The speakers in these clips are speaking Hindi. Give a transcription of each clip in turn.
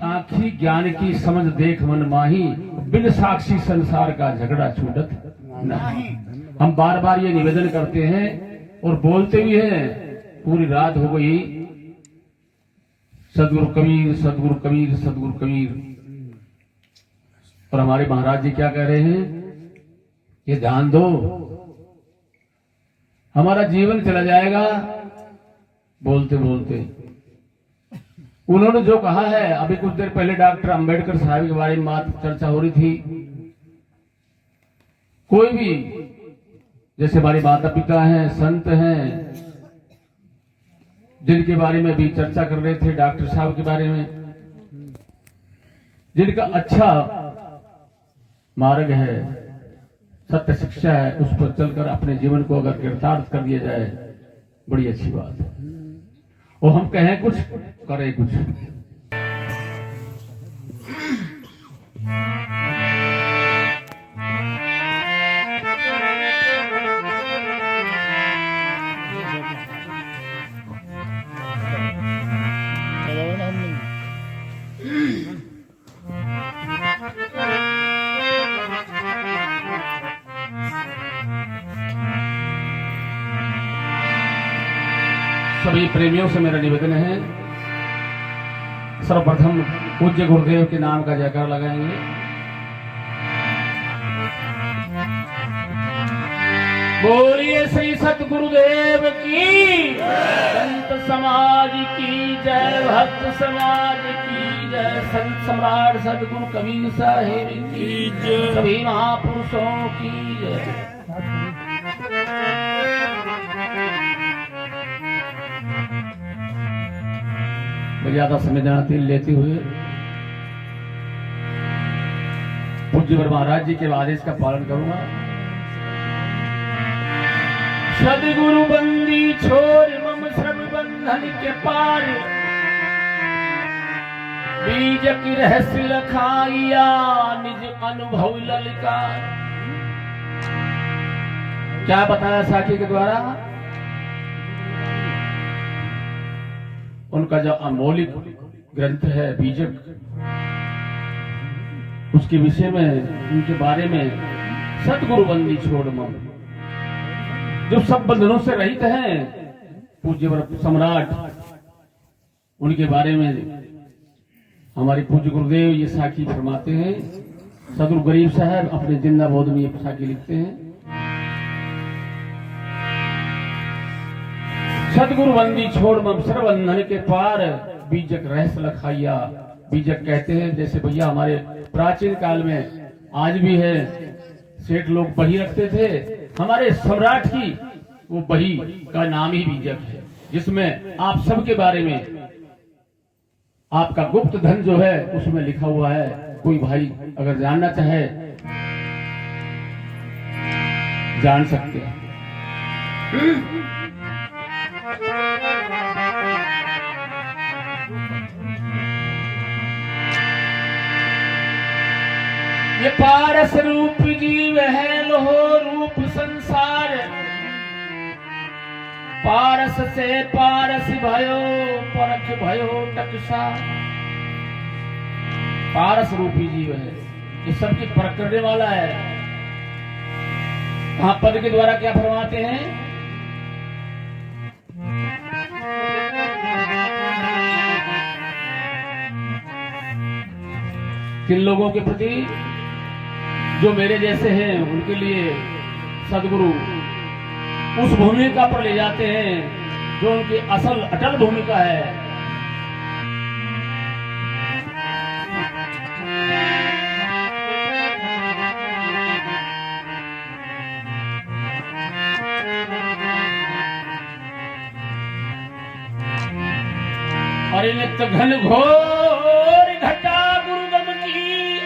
आँखी ज्ञान की समझ देख मन माही, बिन साक्षी संसार का झगड़ा छूटत नहीं। हम बार बार ये निवेदन करते हैं और बोलते भी हैं। पूरी रात हो गई, सदगुरु कबीर सदगुरु कबीर सदगुरु कबीर, और हमारे महाराज जी क्या कह रहे हैं, ये ध्यान दो, हमारा जीवन चला जाएगा बोलते बोलते। उन्होंने जो कहा है, अभी कुछ देर पहले डॉक्टर अंबेडकर साहब के बारे में बात चर्चा हो रही थी। कोई भी, जैसे हमारे माता पिता हैं, संत हैं, जिनके बारे में भी चर्चा कर रहे थे, डॉक्टर साहब के बारे में, जिनका अच्छा मार्ग है, सत्य शिक्षा है, उस पर चलकर अपने जीवन को अगर कृतार्थ कर दिया जाए, बड़ी अच्छी बात है। और हम कहें कुछ, करें कुछ। सभी प्रेमियों से मेरा निवेदन है, सर्वप्रथम पूज्य गुरुदेव के नाम का जयकार लगाएंगे। बोलिए श्री सतगुरुदेव की, संत समाज की जय, भक्त समाज की जय, संत सम्राट सदगुरु कबीर साहिब की जय, सभी महापुरुषों की जय। ज्यादा समय लेते हुए पूज्य महाराज जी के आदेश का पालन करूंगा। सदगुरु बंदी छोड़ मम श्रम बंधन के पार, बीज की रहस्य लखाइया निज अनुभव ललकार। क्या बताया साखी के द्वारा? उनका जो अमौलिक ग्रंथ है बीजक, उसके विषय में, उनके बारे में, सतगुरु बंदी छोड़ मम, जो सब बंधनों से रहित हैं, पूज्य सम्राट, उनके बारे में हमारे पूज्य गुरुदेव ये साखी फरमाते हैं। सदगुरु गरीब साहब अपने जिंदा बोध में ये साखी लिखते हैं। सदगुरु बंदी छोड़ मम सर्वबंधन के पार, बीजक रहस्य लखाइया। बीजक कहते हैं, जैसे भैया हमारे प्राचीन काल में, आज भी है, सेठ लोग बही रखते थे, हमारे सम्राट की वो बही का नाम ही बीजक है, जिसमें आप सबके बारे में, आपका गुप्त धन जो है उसमें लिखा हुआ है। कोई भाई अगर जानना चाहे जान सकते हैं। ये पारस रूप जीव है, लोहो रूप संसार, पारस से पारस भयो, परख भयो टकसार। पारस रूपी जीव है, ये सबकी परख करने वाला है। वहां पद के द्वारा क्या फरमाते हैं? किन लोगों के प्रति? जो मेरे जैसे हैं, उनके लिए सदगुरु उस भूमिका पर ले जाते हैं जो उनकी असल अटल भूमिका है। और नित्य घन घोर घटा गुरुगम की,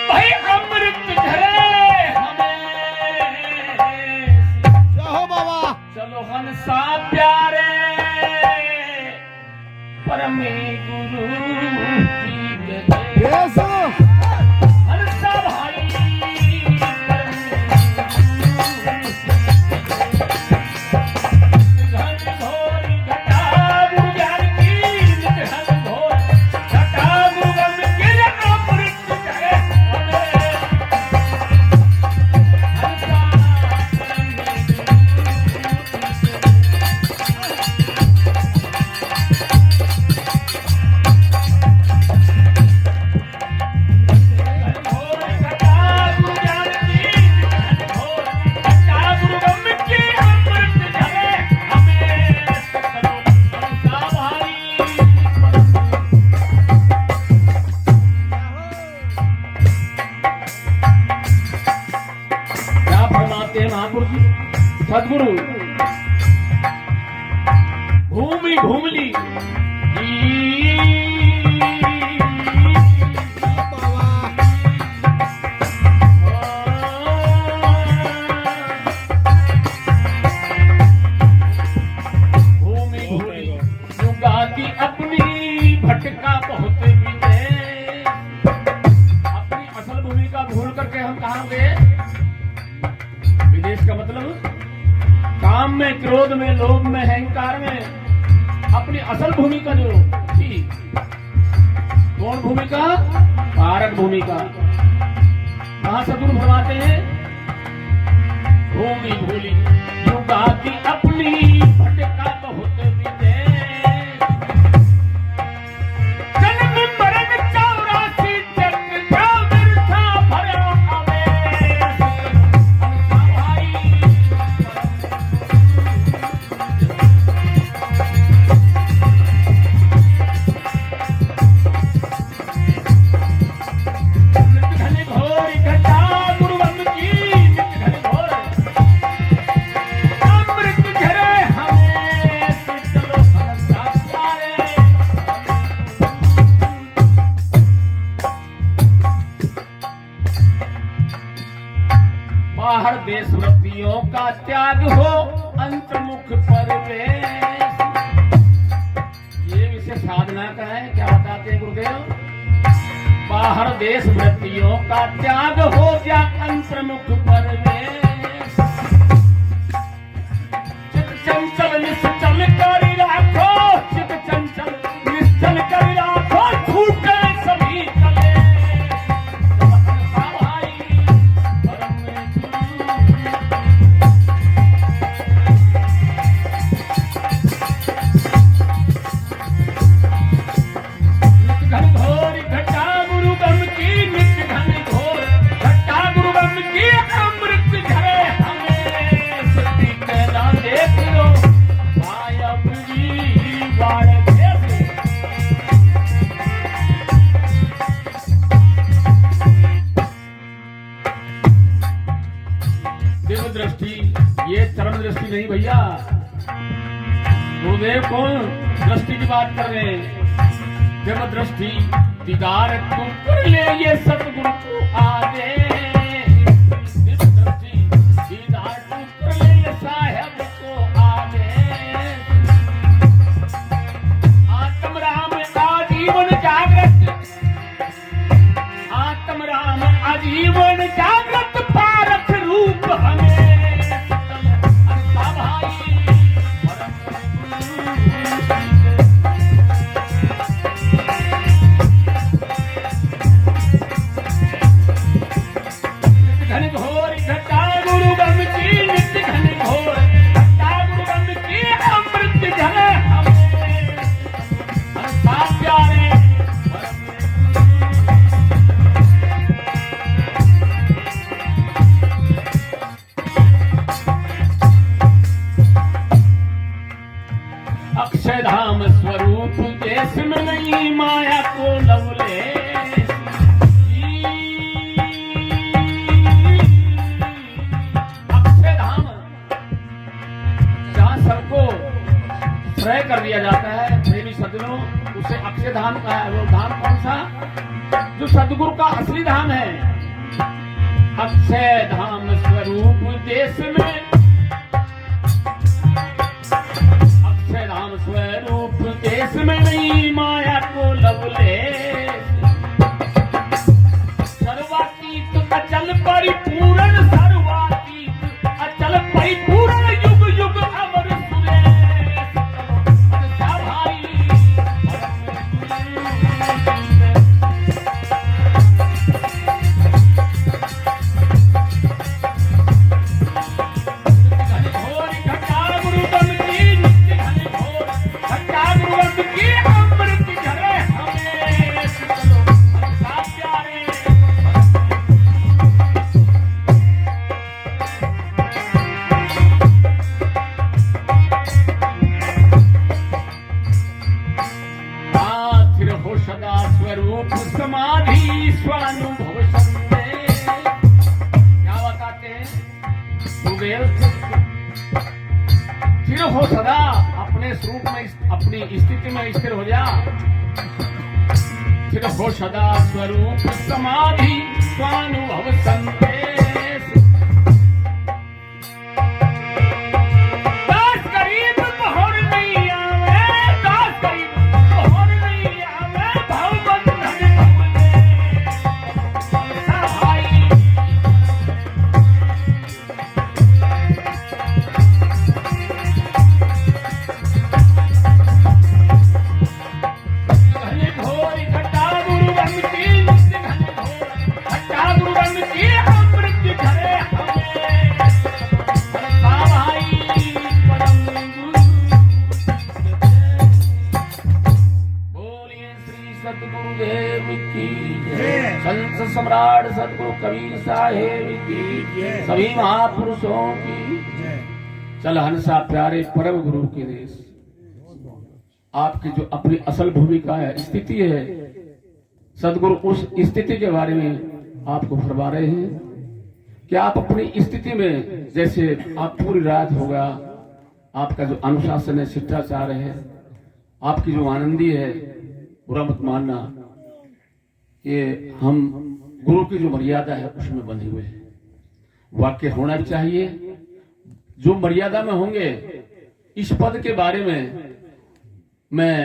भाई अमृत झरे हमें, चलो हंसा प्यारे परमे गुरु की जय। हंसा भाई परमे भूमि भूमली भूमि भूमि युगाती अपनी भटका बहुत विजय। अपनी असल भूमिका भूल करके हम कहाँ गए? विदेश का मतलब काम में, क्रोध में, लोभ में, अहंकार में अपनी असल भूमिका जो थी, कौन भूमिका? कारक भूमिका। कहां सदगुरु फरमाते हैं? भूमि भूली युगाती अपनी भटका बहुत विजय। जन्म मरण 84 चक्र बिरथा भरा अवेश। भाई घने घोर घटा गुरुवंद की, घने घोर अमृत घरे हमें चलो संसारे। बाहर देश व्रतियों का त्याग हो अंतर्मुख परवेश। ये विषय साधना का है। क्या बताते हैं गुरुदेव? बाहर देश व्रतियों का त्याग हो जा अंतर्मुख परवेश। चित चंचल निश्चल कर राखो, चित चंचल निश्चल कर राखो, छूटे सभी कलेश। भाई परम घन घोर घटा गुरु गम की, नित्य घन घोर घटा गुरु गम की, अमृत झरे हमें सती कहना देख लो माया बुरी बाढ़ देख। देव दृष्टि, ये चरम दृष्टि नहीं भैया। गुरुदेव कौन दृष्टि की बात कर रहे हैं? देव दृष्टि दीदार तू कर ले ये सतगुरु को आदे। देव दृष्टि दीदार तू कर ले ये साहेब को आदे। आत्म राम आजीवन जागृत, आत्म राम आजीवन जागृत, पारख रूप हमें सकल भाई घन घोर घटा गुरु गम की, नित्य घन घोर घटा गुरु गम की, अमृत झरे हमें हंसा प्यारे अक्षय धाम स्वरूप देश में नहीं माया को लवले। अक्षय धाम जहाँ सबको श्रेय कर दिया जाता है प्रेमी सज्जनों, उसे अक्षय धाम का है। वो धाम कौन सा? जो सदगुरु का असली धाम है। अक्षय धाम स्वरूप देश में, अक्षय धाम स्वरूप देश में नहीं माया को लवले। सर्वातीत अचल परिपूर्ण, सर्वातीत अचल परिपूर्ण, युग युग अमर सुरेश। अच्छा भाई घन घोर घटा गुरु गम की, नित्य घन घोर घटा गुरु गम की, अमृत झरे हमें चलो हंसा प्यारे। स्थिर हो सदा स्वरूप समाधि स्वानुभव संदेश। क्या बताते हैं गुरुदेव? स्थिर हो सदा अपने अपने स्वरूप में अपनी स्थिति में स्थिर हो जा, फिर हो सदा स्वरूप समाधि स्वानुभव संदेश। दास करीब पहुर नहीं आवे, दास करीब पहुर नहीं आवे, भाव बंधन भवले सहाई। घने घोर घटा गुरु रंग की, घने घोर घटा गुरु रंग की, अमृत झरे हमें सहाई परम गुरु। बोलिए श्री सतगुरुदेव की जय, संत सम्राट सतगुरु कबीर साहेब की जय, सभी महापुरुषों की जय। चल हंसा प्यारे परम गुरु के देश, आपकी जो अपनी असल भूमिका है, स्थिति है, सदगुरु उस स्थिति के बारे में आपको फरमा रहे हैं कि आप अपनी स्थिति में, जैसे आप पूरी रात होगा, आपका जो अनुशासन है, शिष्टाचार है, आपकी जो आनंदी है, बुरा मत मानना, ये हम गुरु की जो मर्यादा है उसमें बंधे हुए हैं। वाक्य होना भी चाहिए, जो मर्यादा में होंगे। इस पद के बारे में मैं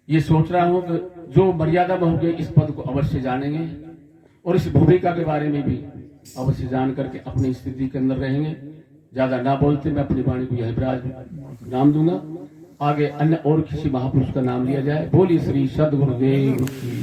ये सोच रहा हूं कि जो मर्यादा में होंगे इस पद को अवश्य जानेंगे और इस भूमिका के बारे में भी अवश्य जान करके अपनी स्थिति के अंदर रहेंगे। ज्यादा ना बोलते मैं अपनी वाणी को यही विराज नाम दूंगा, आगे अन्य और किसी महापुरुष का नाम लिया जाए। बोली श्री सदगुरुदेव की।